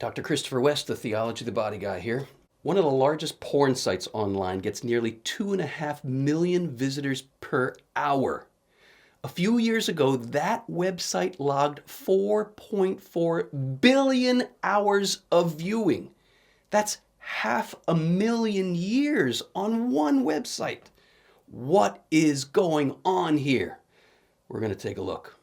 Dr. Christopher West, the Theology of the Body guy here. One of the largest porn sites online gets nearly 2.5 million visitors per hour. A few years ago, that website logged 4.4 billion hours of viewing. That's 500,000 years on one website. What is going on here? We're going to take a look.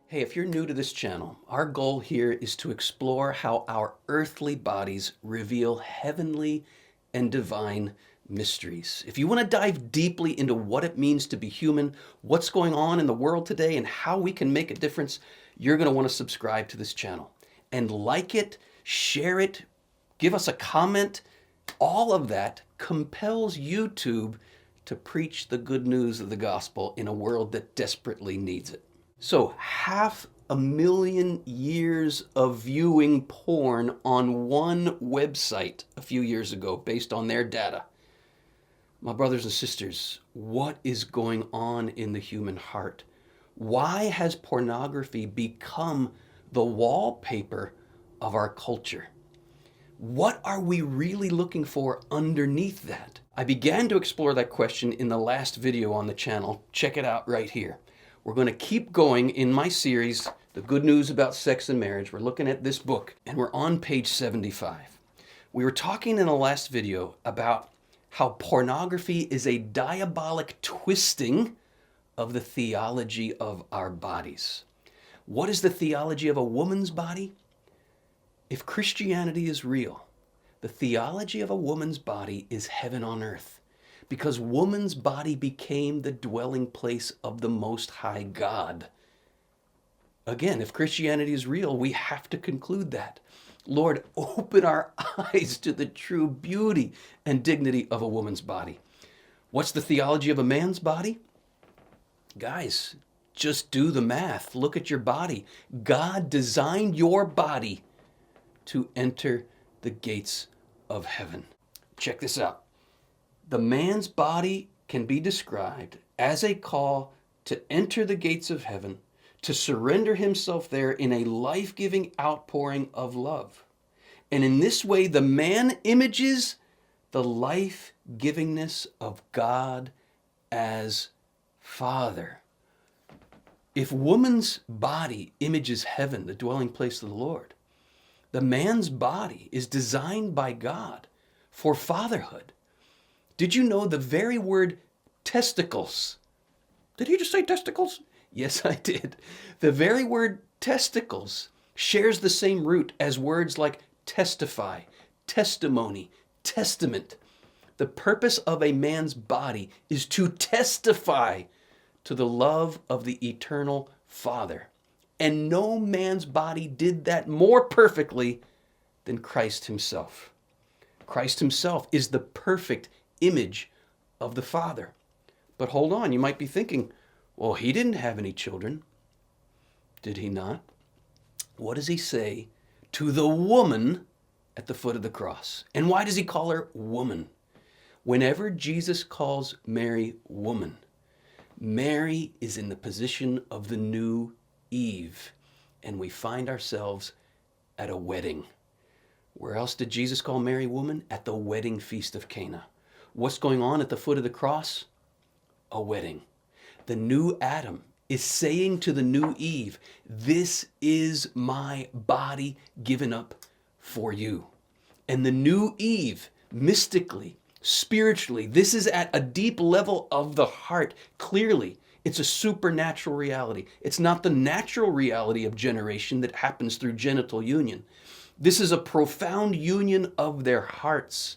Hey, if you're new to this channel, our goal here is to explore how our earthly bodies reveal heavenly and divine mysteries. If you want to dive deeply into what it means to be human, what's going on in the world today, and how we can make a difference, you're going to want to subscribe to this channel. And like it, share it, give us a comment. All of that compels YouTube to preach the good news of the gospel in a world that desperately needs it. So 500,000 years of viewing porn on one website a few years ago based on their data. My brothers and sisters, what is going on in the human heart? Why has pornography become the wallpaper of our culture? What are we really looking for underneath that? I began to explore that question in the last video on the channel. Check it out right here. We're going to keep going in my series, The Good News About Sex and Marriage. We're looking at this book, and we're on page 75. We were talking in the last video about how pornography is a diabolic twisting of the theology of our bodies. What is the theology of a woman's body? If Christianity is real, the theology of a woman's body is heaven on earth. Because woman's body became the dwelling place of the Most High God. Again, if Christianity is real, we have to conclude that. Lord, open our eyes to the true beauty and dignity of a woman's body. What's the theology of a man's body? Guys, just do the math. Look at your body. God designed your body to enter the gates of heaven. Check this out. The man's body can be described as a call to enter the gates of heaven, to surrender himself there in a life-giving outpouring of love. And in this way, the man images the life-givingness of God as Father. If woman's body images heaven, the dwelling place of the Lord, the man's body is designed by God for fatherhood. Did you know the very word testicles? Did he just say testicles? Yes, I did. The very word testicles shares the same root as words like testify, testimony, testament. The purpose of a man's body is to testify to the love of the eternal Father. And no man's body did that more perfectly than Christ himself. Christ himself is the perfect image of the Father. But hold on, you might be thinking, well, he didn't have any children. Did he not? What does he say to the woman at the foot of the cross? And why does he call her woman? Whenever Jesus calls Mary woman, Mary is in the position of the new Eve, and we find ourselves at a wedding. Where else did Jesus call Mary woman? At the wedding feast of Cana. What's going on at the foot of the cross? A wedding. The new Adam is saying to the new Eve, this is my body given up for you. And the new Eve, mystically, spiritually, this is at a deep level of the heart. Clearly, it's a supernatural reality. It's not the natural reality of generation that happens through genital union. This is a profound union of their hearts.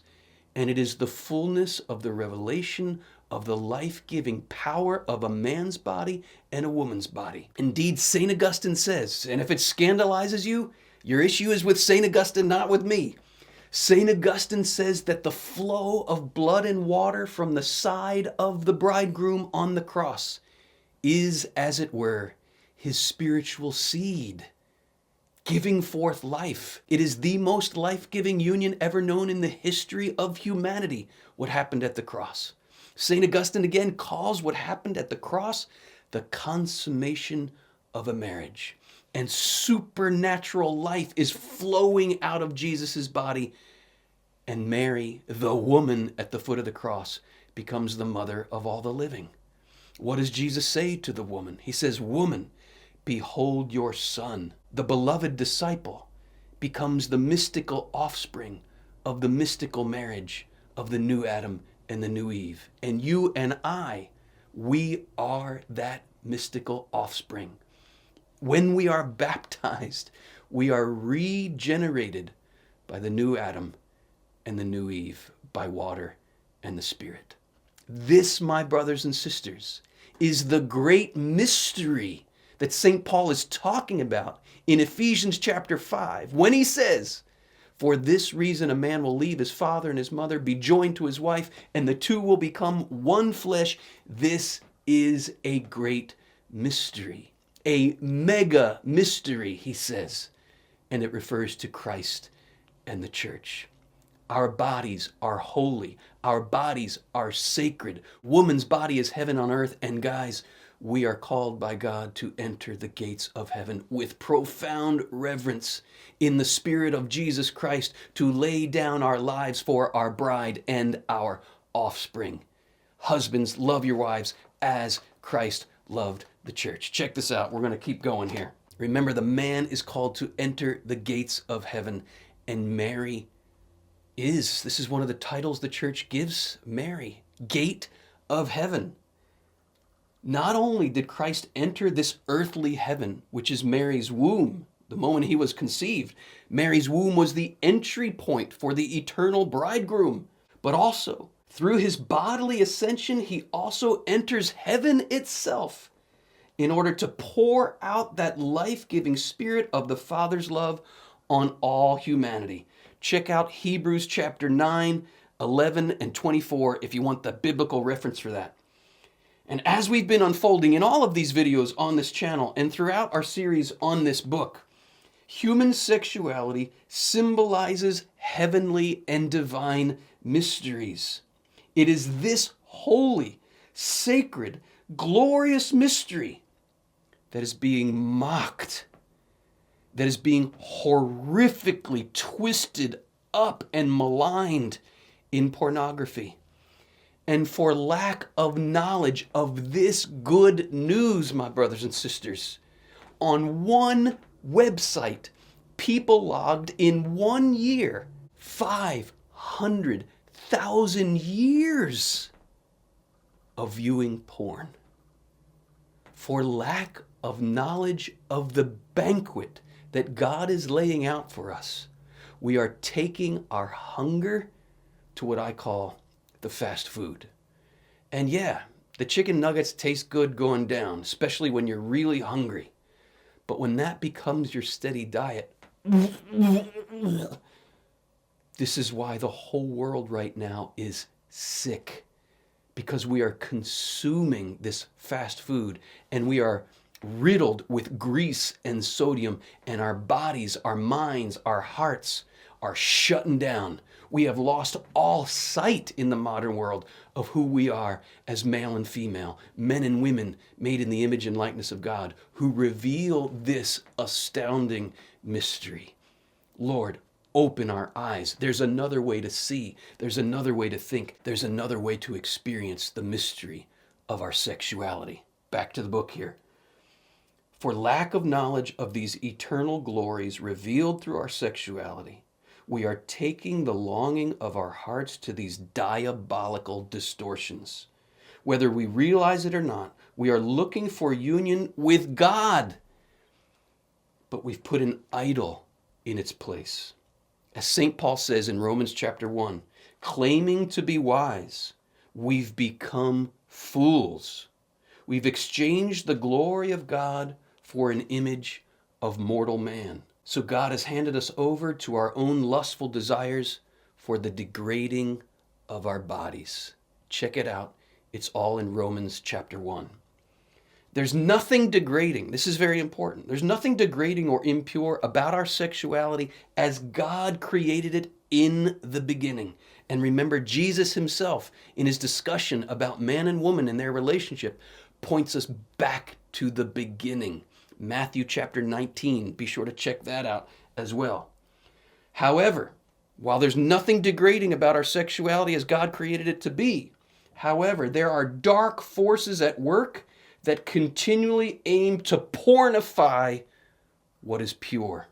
And it is the fullness of the revelation of the life-giving power of a man's body and a woman's body. Indeed, St. Augustine says, and if it scandalizes you, your issue is with St. Augustine, not with me. St. Augustine says that the flow of blood and water from the side of the bridegroom on the cross is, as it were, his spiritual seed, giving forth life. It is the most life-giving union ever known in the history of humanity, what happened at the cross. St. Augustine again calls what happened at the cross the consummation of a marriage. And supernatural life is flowing out of Jesus' body. And Mary, the woman at the foot of the cross, becomes the mother of all the living. What does Jesus say to the woman? He says, "Woman, behold your son." The beloved disciple becomes the mystical offspring of the mystical marriage of the new Adam and the new Eve. And you and I, we are that mystical offspring. When we are baptized, we are regenerated by the new Adam and the new Eve, by water and the Spirit. This, my brothers and sisters, is the great mystery that St. Paul is talking about in Ephesians chapter 5, when he says, "For this reason a man will leave his father and his mother, be joined to his wife, and the two will become one flesh." This is a great mystery, a mega mystery, he says, and it refers to Christ and the church. Our bodies are holy. Our bodies are sacred. Woman's body is heaven on earth. And guys, we are called by God to enter the gates of heaven with profound reverence in the Spirit of Jesus Christ, to lay down our lives for our bride and our offspring. Husbands, love your wives as Christ loved the church. Check this out. We're going to keep going here. Remember, the man is called to enter the gates of heaven, and Mary this is one of the titles the church gives Mary, Gate of Heaven. Not only did Christ enter this earthly heaven, which is Mary's womb, the moment he was conceived, Mary's womb was the entry point for the eternal bridegroom, but also through his bodily ascension, he also enters heaven itself in order to pour out that life-giving Spirit of the Father's love on all humanity. Check out Hebrews chapter 9, 11, and 24 if you want the biblical reference for that. And as we've been unfolding in all of these videos on this channel and throughout our series on this book, human sexuality symbolizes heavenly and divine mysteries. It is this holy, sacred, glorious mystery that is being mocked, that is being horrifically twisted up and maligned in pornography. And for lack of knowledge of this good news, my brothers and sisters, on one website, people logged in 1 year 500,000 years of viewing porn. For lack of knowledge of the banquet that God is laying out for us, we are taking our hunger to what I call the fast food. And yeah, the chicken nuggets taste good going down, especially when you're really hungry. But when that becomes your steady diet, this is why the whole world right now is sick. Because we are consuming this fast food and we are riddled with grease and sodium, and our bodies, our minds, our hearts are shutting down. We have lost all sight in the modern world of who we are as male and female, men and women made in the image and likeness of God, who reveal this astounding mystery. Lord, open our eyes. There's another way to see. There's another way to think. There's another way to experience the mystery of our sexuality. Back to the book here. For lack of knowledge of these eternal glories revealed through our sexuality, we are taking the longing of our hearts to these diabolical distortions. Whether we realize it or not, we are looking for union with God, but we've put an idol in its place. As St. Paul says in Romans chapter 1, claiming to be wise, we've become fools. We've exchanged the glory of God for an image of mortal man. So God has handed us over to our own lustful desires for the degrading of our bodies. Check it out. It's all in Romans chapter 1. There's nothing degrading. This is very important. There's nothing degrading or impure about our sexuality as God created it in the beginning. And remember, Jesus himself, in his discussion about man and woman and their relationship, points us back to the beginning. Matthew chapter 19, be sure to check that out as well. However, while there's nothing degrading about our sexuality as God created it to be, however, there are dark forces at work that continually aim to pornify what is pure.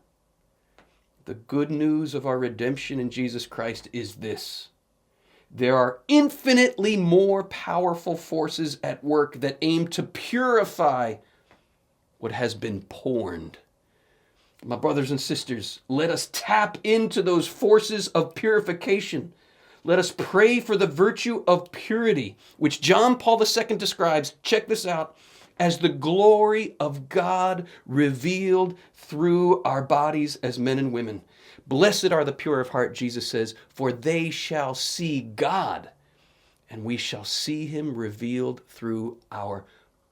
The good news of our redemption in Jesus Christ is this: there are infinitely more powerful forces at work that aim to purify what has been porned. My brothers and sisters, let us tap into those forces of purification. Let us pray for the virtue of purity, which John Paul II describes, check this out, as the glory of God revealed through our bodies as men and women. Blessed are the pure of heart, Jesus says, for they shall see God, and we shall see him revealed through our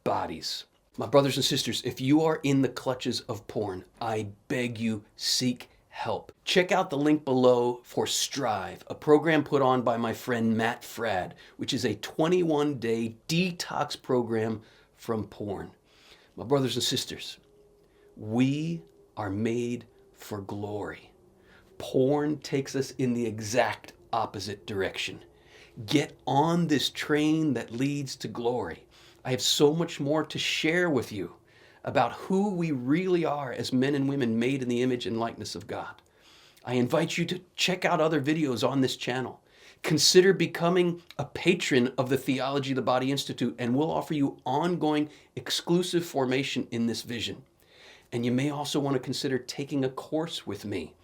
bodies. My brothers and sisters, if you are in the clutches of porn, I beg you, seek help. Check out the link below for Strive, a program put on by my friend Matt Fradd, which is a 21-day detox program from porn. My brothers and sisters, we are made for glory. Porn takes us in the exact opposite direction. Get on this train that leads to glory. I have so much more to share with you about who we really are as men and women made in the image and likeness of God. I invite you to check out other videos on this channel. Consider becoming a patron of the Theology of the Body Institute, and we'll offer you ongoing exclusive formation in this vision. And you may also want to consider taking a course with me.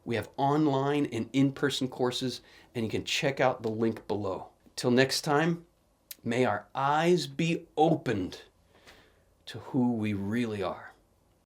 We have online and in-person courses, and you can check out the link below. Till next time, may our eyes be opened to who we really are.